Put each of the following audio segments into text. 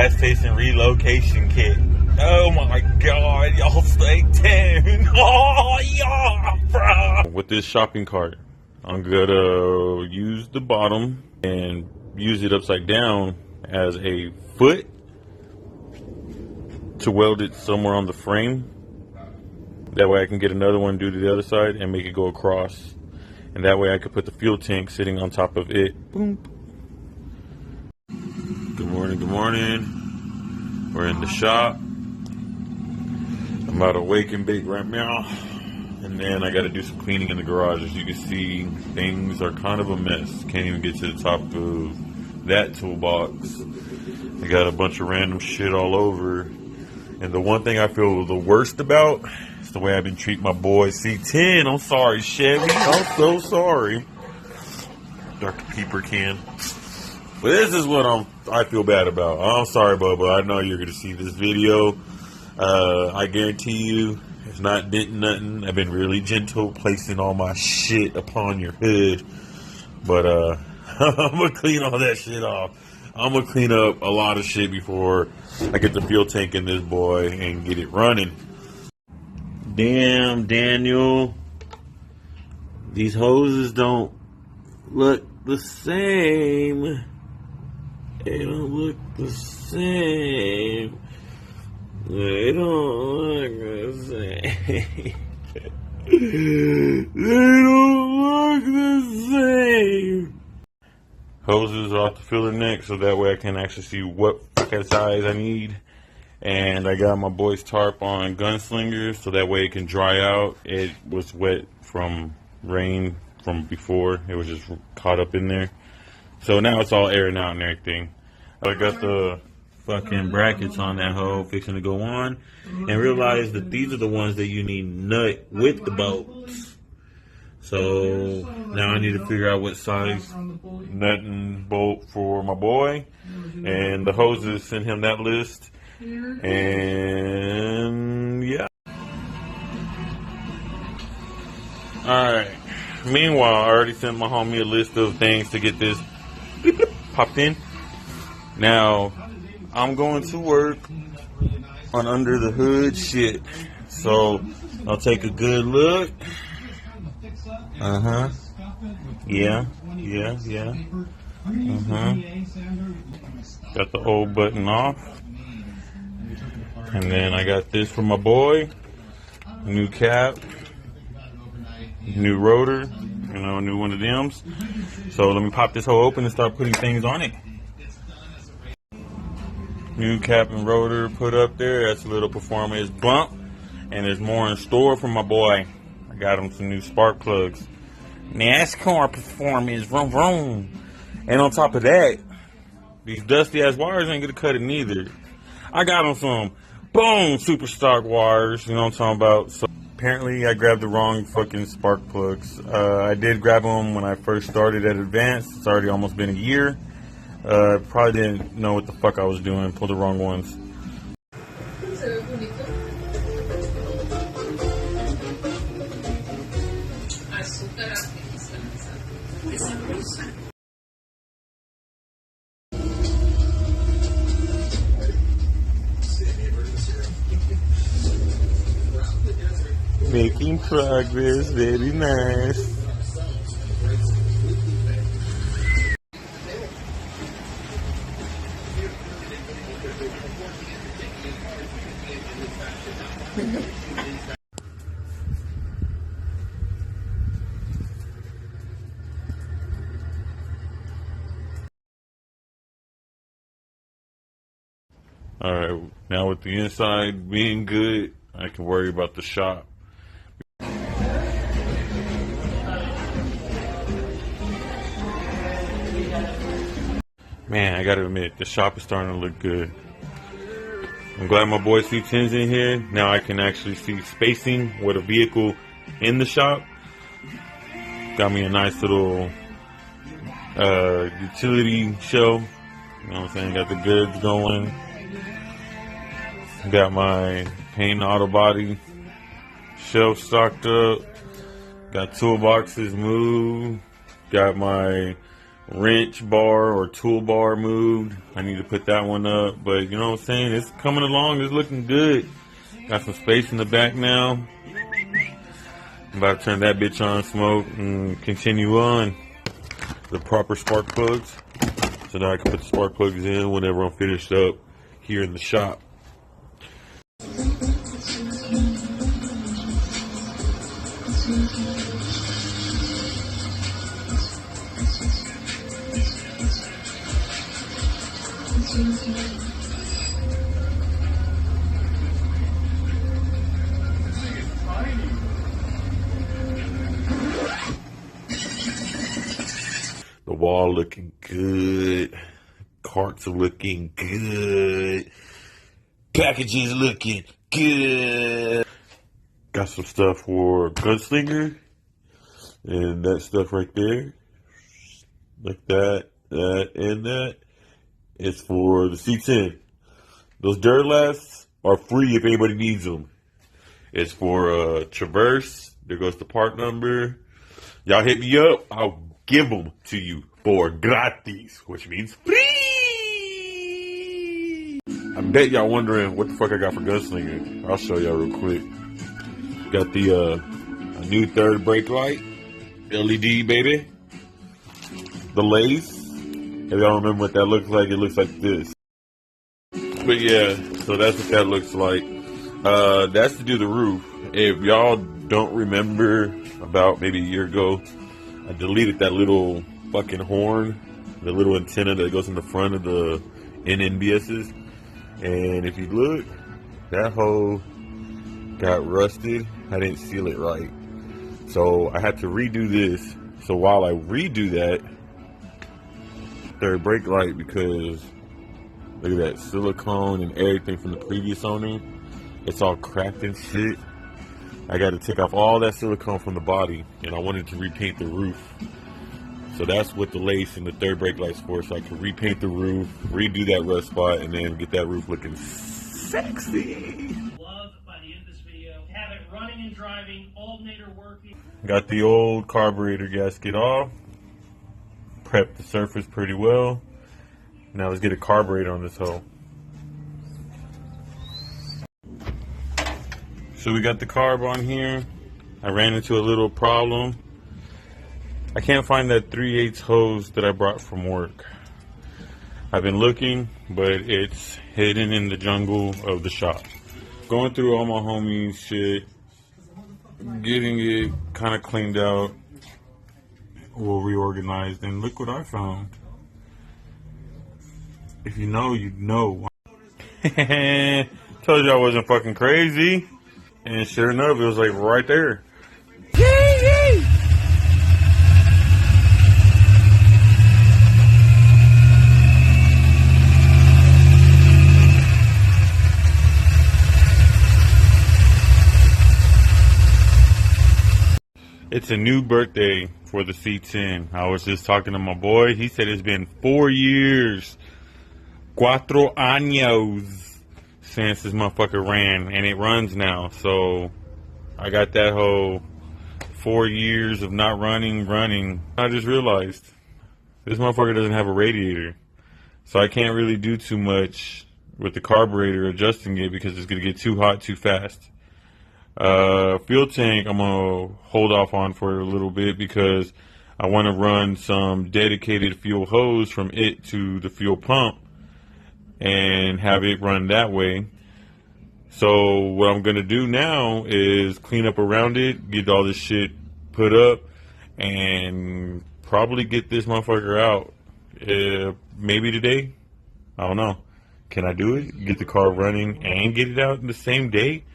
gas station relocation kit. Oh my god, y'all stay tuned. Oh yeah, bro. With this shopping cart, I'm gonna use the bottom and use it upside down as a foot to weld it somewhere on the frame. That way I can get another one due to the other side and make it go across. And that way I could put the fuel tank sitting on top of it. Boom. Good morning, good morning. We're in the shop. I'm about to wake and bake right now. And then I got to do some cleaning in the garage. As you can see, things are kind of a mess. Can't even get to the top of that toolbox. I got a bunch of random shit all over. And the one thing I feel the worst about is the way I've been treating my boy C-10. I'm sorry, Chevy. I'm so sorry. Dr. Peeper can. But this is what I feel bad about. I'm sorry, Bubba. I know you're going to see this video. I guarantee you it's not denting nothing. I've been really gentle placing all my shit upon your hood. But I'm going to clean all that shit off. I'm going to clean up a lot of shit before I get the fuel tank in this boy and get it running. Damn, Daniel. These hoses don't look the same. They don't look the same. They don't look the same. They don't look the same. Hoses off the filler neck so that way I can actually see what fucking size I need. And I got my boy's tarp on Gunslinger so that way it can dry out. It was wet from rain from before. It was just caught up in there. So now it's all airing out and everything. I got the fucking brackets on that hole fixing to go on. And realize that these are the ones that you need nut with the bolts. So now I need to figure out what size nut and bolt for my boy. And the hoses, send him that list. And yeah. Alright. Meanwhile, I already sent my homie a list of things to get this popped in. Now, I'm going to work on under the hood shit. So I'll take a good look. Yeah. Got the old button off. And then I got this for my boy. New cap. New rotor. You know, a new one of them. So let me pop this hole open and start putting things on it. New cap and rotor put up there. That's a little performance bump. And there's more in store for my boy. I got him some new spark plugs. NASCAR performance, vroom vroom. And on top of that, these dusty ass wires ain't gonna cut it neither. I got him some boom super stock wires, you know what I'm talking about. So apparently I grabbed the wrong fucking spark plugs. I did grab them when I first started at Advanced. It's already almost been a year. Probably didn't know what the fuck I was doing, pulled the wrong ones. Making progress, very nice. Alright, now with the inside being good, I can worry about the shop. Man, I gotta admit, the shop is starting to look good. I'm glad my boy C-10's in here. Now I can actually see spacing with a vehicle in the shop. Got me a nice little utility show. You know what I'm saying? Got the goods going. Got my paint auto body shelf stocked up. Got toolboxes moved. Got my wrench bar or toolbar moved. I need to put that one up, but you know what I'm saying? It's coming along. It's looking good. Got some space in the back now. I'm about to turn that bitch on, smoke, and continue on. The proper spark plugs, so that I can put the spark plugs in whenever I'm finished up here in the shop. The wall looking good. Carts are looking good. Packages looking good. Got some stuff for Gunslinger. And that stuff right there. Like that, and that. It's for the C-10. Those Duralasts are free if anybody needs them. It's for Traverse. There goes the part number. Y'all hit me up. I'll give them to you for gratis, which means free. I bet y'all wondering what the fuck I got for Gunslinger. I'll show y'all real quick. Got the a new third brake light, LED baby. The lace. If y'all remember what that looks like, it looks like this. But yeah, so that's what that looks like. That's to do the roof. If y'all don't remember, about maybe a year ago, I deleted that little fucking horn, the little antenna that goes in the front of the NNBS's. And if you look, that hole got rusted. I didn't seal it right. So I had to redo this. So while I redo that, third brake light, because look at that silicone and everything from the previous owner, it's all cracked and shit. I got to take off all that silicone from the body, and I wanted to repaint the roof. So that's what the lace and the third brake light's for, so I can repaint the roof, redo that rust spot, and then get that roof looking sexy. Love by the end of this video, have it running and driving, alternator working. Got the old carburetor gasket off. Prepped the surface pretty well. Now let's get a carburetor on this hoe. So we got the carb on here. I ran into a little problem. I can't find that 3/8 hose that I brought from work. I've been looking, but it's hidden in the jungle of the shop. Going through all my homies' shit, getting it kind of cleaned out, or reorganized, and look what I found. If you know, you know. Told you I wasn't fucking crazy. And sure enough, it was like right there. Yay! It's a new birthday for the C-10. I was just talking to my boy. He said it's been 4 years. 4 años. Since this motherfucker ran, and it runs now. So I got that whole 4 years of not running. I just realized this motherfucker doesn't have a radiator, so I can't really do too much with the carburetor adjusting it because it's gonna get too hot too fast. Fuel tank I'm gonna hold off on for a little bit because I want to run some dedicated fuel hose from it to the fuel pump and have it run that way. So what I'm gonna do now is clean up around it, get all this shit put up, and probably get this motherfucker out. Maybe today. I don't know. Can I do it? Get the car running and get it out in the same day?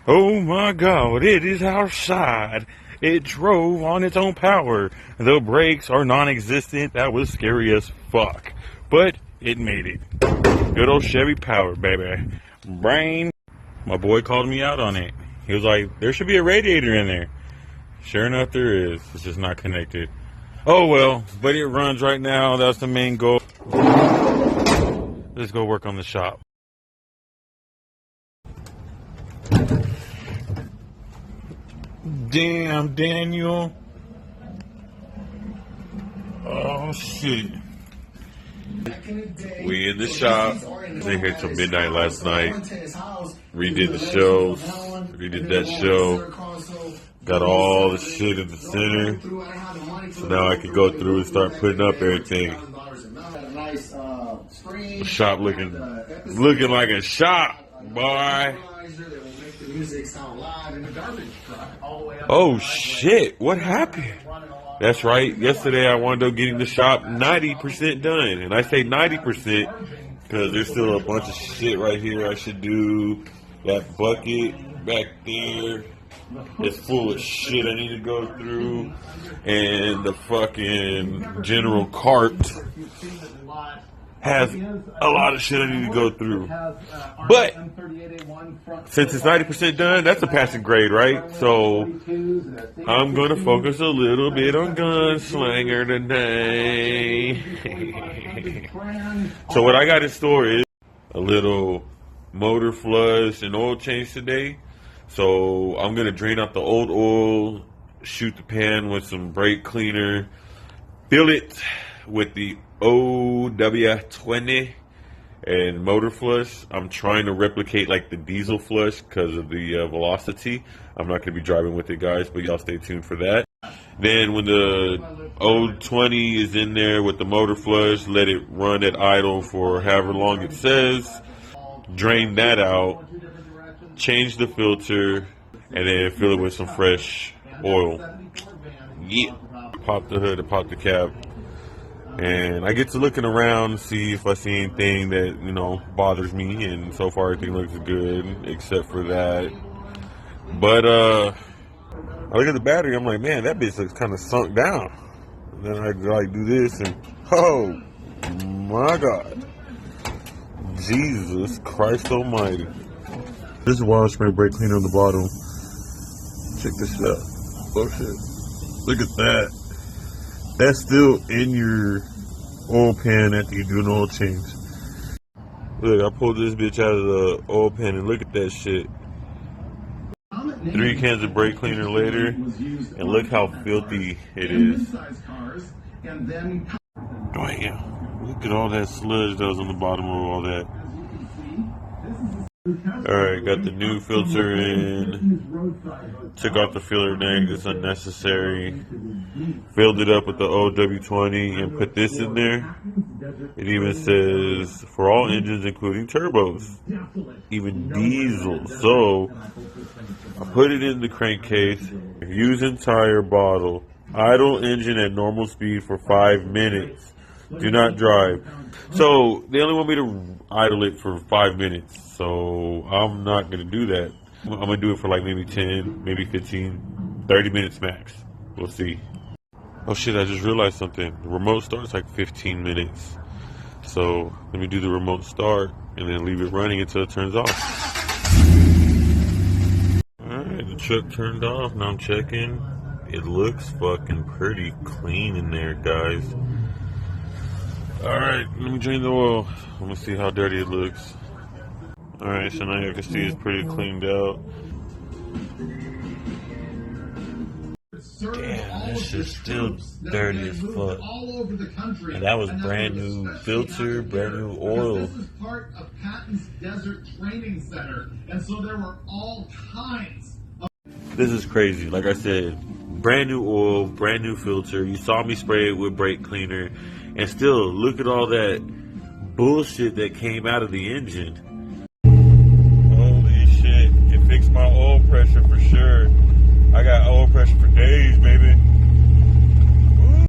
Oh my God! It is outside. It drove on its own power. The brakes are non-existent. That was scary as fuck. But it made it. Good old Chevy power, baby. Brain. My boy called me out on it. He was like, there should be a radiator in there. Sure enough, there is. It's just not connected. Oh well, but it runs right now. That's the main goal. Let's go work on the shop. Damn, Daniel. Oh shit. We in the shop. They here till midnight last night. Redid the shows. Redid that show. Got all the shit in the center. So now I can go through and start putting up everything. The shop looking like a shop, boy. Oh shit, what happened? That's right, yesterday I wound up getting the shop 90% done. And I say 90% because there's still a bunch of shit right here I should do. That bucket back there is full of shit I need to go through. And the fucking general cart has a lot of shit I need to go through. But since it's 90% done, that's a passing grade, right? So I'm going to focus a little bit on Gunslinger today. So what I got in store is a little motor flush and oil change today. So I'm going to drain out the old oil, shoot the pan with some brake cleaner, fill it with the OW20 and motor flush. I'm trying to replicate like the diesel flush because of the velocity. I'm not going to be driving with it, guys, but y'all stay tuned for that. Then when the O20 is in there with the motor flush, let it run at idle for however long it says. Drain that out, change the filter, and then fill it with some fresh oil. Yeah. Pop the hood and pop the cab. And I get to looking around, see if I see anything that, you know, bothers me. And so far everything looks good, except for that. But I look at the battery, I'm like, man, that bitch looks kind of sunk down. And then I like do this and, oh my God. Jesus Christ almighty. This is wild spray brake cleaner on the bottom. Check this out. Oh shit. Look at that. That's still in your oil pan after you do an oil change. Look, I pulled this bitch out of the oil pan and look at that shit. 3 cans of brake cleaner later, and look how filthy it is. Damn, look at all that sludge that was on the bottom of all that. Alright, got the new filter in. Took off the filler neck, it's unnecessary. Filled it up with the OW20 and put this in there. It even says for all engines including turbos, even diesel. So I put it in the crankcase. Use entire bottle. Idle engine at normal speed for 5 minutes. Do not drive. So they only want me to idle it for 5 minutes. So I'm not going to do that. I'm going to do it for like maybe 10, maybe 15, 30 minutes max. We'll see. Oh shit, I just realized something. The remote starts like 15 minutes. So let me do the remote start and then leave it running until it turns off. Alright, the truck turned off. Now I'm checking. It looks fucking pretty clean in there, guys. Alright, let me drain the oil. I'm gonna see how dirty it looks. Alright, so now you can see it's pretty cleaned out. Damn, this shit's still dirty as fuck. And that was brand new filter, brand new oil. This is part of Patton's Desert Training Center, and so there were all kinds of... This is crazy. Like I said, brand new oil, brand new filter. You saw me spray it with brake cleaner. And still, look at all that bullshit that came out of the engine. Holy shit. It fixed my oil pressure for sure. I got oil pressure for days, baby. Woo.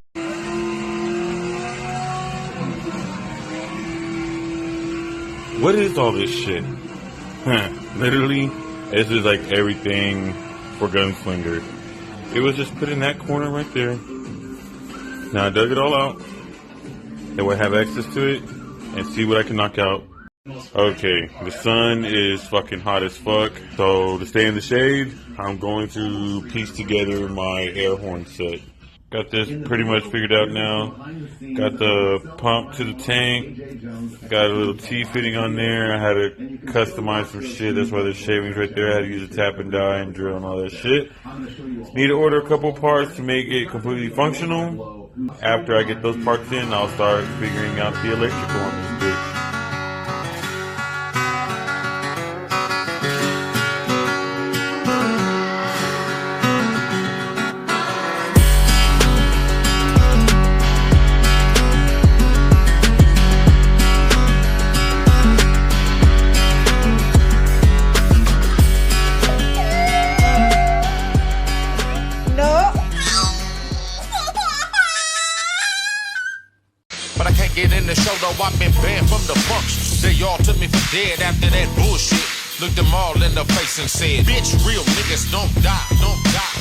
What is all this shit? Literally, this is like everything for Gunslinger. It was just put in that corner right there. Now I dug it all out. That way I have access to it and see what I can knock out. Okay, the sun is fucking hot as fuck. So to stay in the shade, I'm going to piece together my air horn set. Got this pretty much figured out now. Got the pump to the tank. Got a little T-fitting on there. I had to customize some shit. That's why there's shavings right there. I had to use a tap and die and drill and all that shit. Need to order a couple parts to make it completely functional. After I get those parts in, I'll start figuring out the electrical on this bitch. But I can't get in the show though, I've been banned from the function. They all took me for dead after that bullshit. Looked them all in the face and said, bitch, real niggas don't die, don't die.